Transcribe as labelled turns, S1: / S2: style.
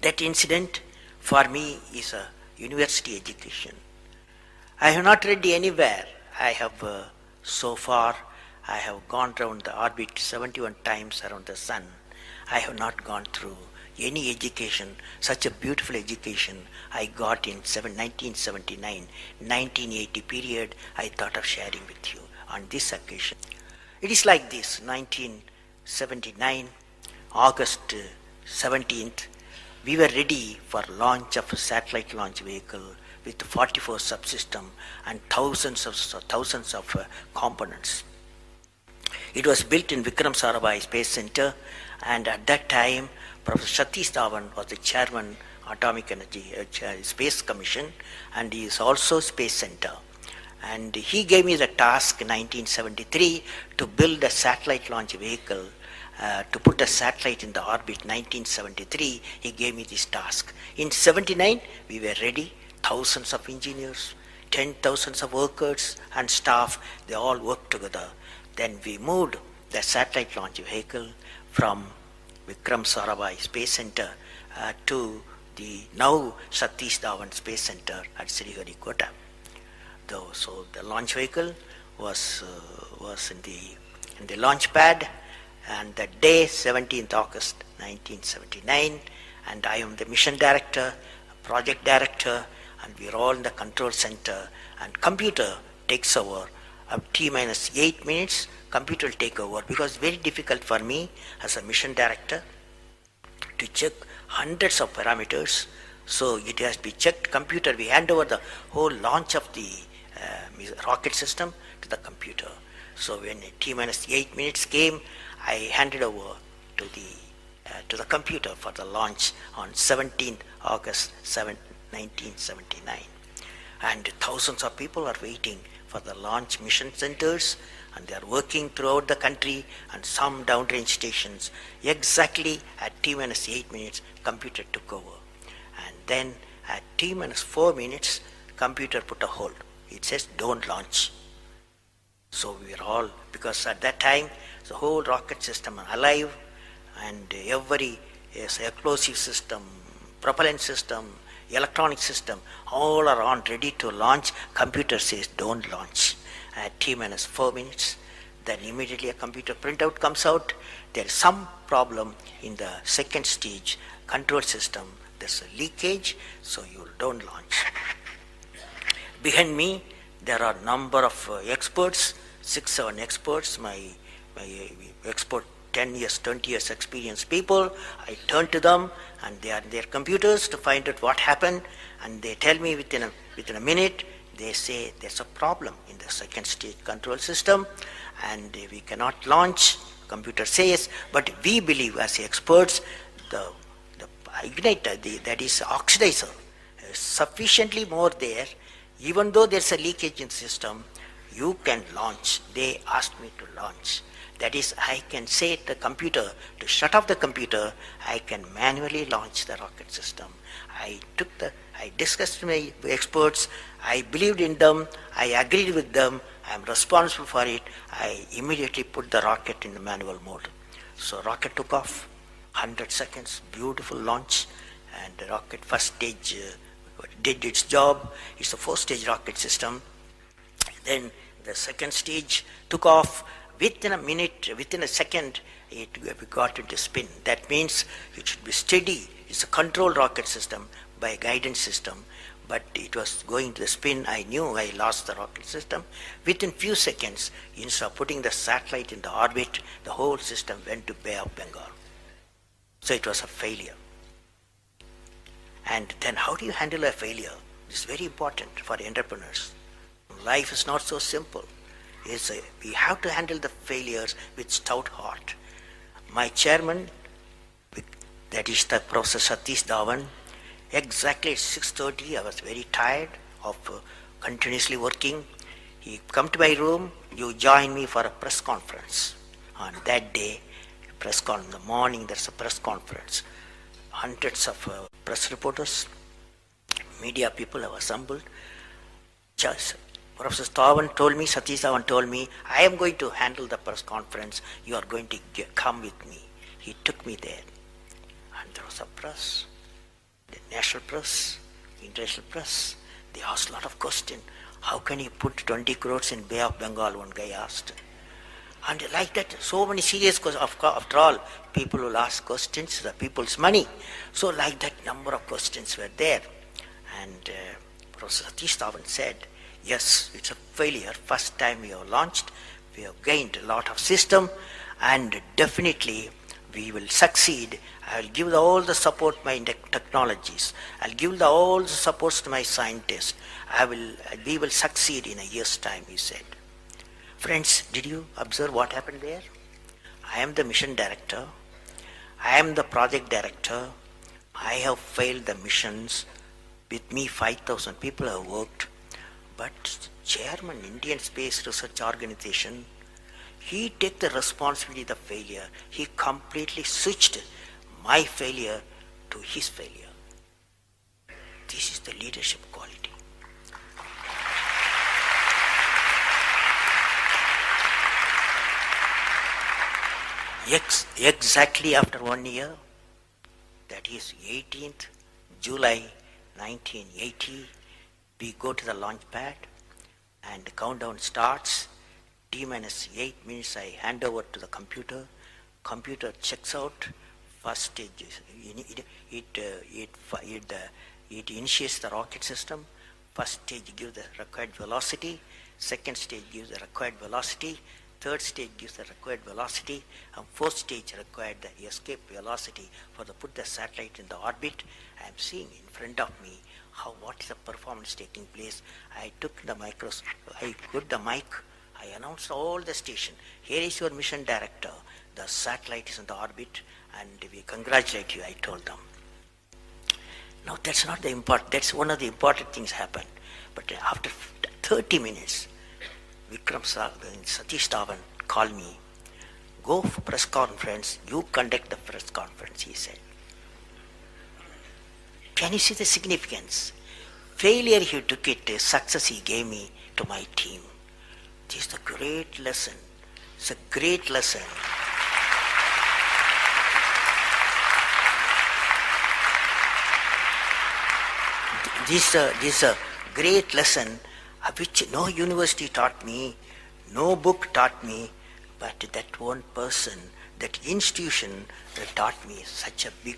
S1: That incident for me is a university education. I have not read anywhere. I have so far I have gone around the orbit 71 times around the sun. I have not gone through any education, such a beautiful education I got in 1979, 1980 period. I thought of sharing with you on this occasion. It is like this: 1979, August 17th, we were ready for launch of a satellite launch vehicle with 44 subsystem and thousands of components. It was built in Vikram Sarabhai Space Center, and at that time, Professor Satish Dhawan was the chairman Atomic Energy Space Commission, and he is also Space Center. And he gave me the task in 1973 to build a satellite launch vehicle, to put a satellite in the orbit. 1973, he gave me this task. In 79, we were ready. Thousands of engineers, 10,000 of workers and staff, they all worked together. Then we moved the satellite launch vehicle from Vikram Sarabhai Space Center to the now Satish Dhawan Space Center at Sriharikota. So the launch vehicle was in the launch pad, and the day 17th August 1979, and I am the mission director, project director, and we are all in the control center, and computer takes over. T minus 8 minutes, computer will take over, because it's very difficult for me as a mission director to check hundreds of parameters. So it has to be checked. Computer, we hand over the whole launch of the rocket system to the computer. So when T minus 8 minutes came, I handed over to the computer for the launch on 17th August 1979. And thousands of people are waiting for the launch mission centers, and they are working throughout the country and some downrange stations. Exactly at T minus 8 minutes, computer took over. And then at T minus 4 minutes, computer put a hold. It says don't launch. So we were all, because at that time, the whole rocket system are alive, and every explosive system, propellant system, electronic system, all are on, ready to launch. Computer says don't launch. At T minus 4 minutes, then immediately a computer printout comes out. There is some problem in the second stage control system. There's a leakage, so you don't launch. Behind me, there are number of experts, 6-7 experts, my expert 10 years, 20 years experienced people. I turn to them, and they are their computers to find out what happened, and they tell me within a minute. They say there's a problem in the second stage control system, and we cannot launch. Computer says, but we believe as experts, the igniter, that is oxidizer, is sufficiently more there. Even though there's a leakage in the system, you can launch. They asked me to launch. That is, I can say to the computer to shut off the computer. I can manually launch the rocket system. I discussed with my experts. I believed in them. I agreed with them. I am responsible for it. I immediately put the rocket in the manual mode. So rocket took off, 100 seconds, beautiful launch, and the rocket first stage did its job. It's a 4-stage rocket system. Then the second stage took off. Within a minute, within a second, we got into spin. That means it should be steady. It's a controlled rocket system by guidance system, but it was going to the spin. I knew I lost the rocket system. Within few seconds, instead of putting the satellite in the orbit, the whole system went to Bay of Bengal. So it was a failure. And then how do you handle a failure? It's very important for entrepreneurs. Life is not so simple. We have to handle the failures with stout heart. My chairman, that is the Professor Satish Dhawan, exactly at 6:30, I was very tired of continuously working. He come to my room, you join me for a press conference. On that day, in the morning, there's a press conference. Hundreds of press reporters, media people have assembled. Professor Satish Dhawan told me, I am going to handle the press conference. You are going to come with me. He took me there. And there was a press. national press, international press. They asked a lot of questions. How can you put 20 crores in Bay of Bengal? One guy asked. And like that, so many serious questions. After all, people will ask questions, the people's money. So like that, number of questions were there. And Professor Satish Dhawan said, yes, it's a failure. First time we have launched, we have gained a lot of system, and definitely we will succeed. I will give all the support my technologies. I'll give all the supports to my scientists. We will succeed in a year's time, he said. Friends, did you observe what happened there? I am the mission director. I am the project director. I have failed the missions. With me, 5,000 people have worked. But chairman, Indian Space Research Organization, he took the responsibility of the failure. He completely switched my failure to his failure. This is the leadership quality. Exactly after 1 year, that is 18th July 1980, we go to the launch pad and the countdown starts. T-minus 8 minutes I hand over to the computer. Computer checks out. First stage, it initiates the rocket system. First stage gives the required velocity. Second stage gives the required velocity. Third stage gives the required velocity, and fourth stage required the escape velocity for the put the satellite in the orbit. I am seeing in front of me what is the performance taking place. I took the I put the mic, I announced all the station. Here is your mission director. The satellite is in the orbit, and we congratulate you, I told them. Now that's not the important, that's one of the important things happened. But after 30 minutes, Satish Dhawan called me, go for press conference, you conduct the press conference, he said. Can you see the significance? Failure he took it, success he gave me to my team. This is a great lesson. It's a great lesson. This is a great lesson which no university taught me, no book taught me, but that one person, that institution taught me such a big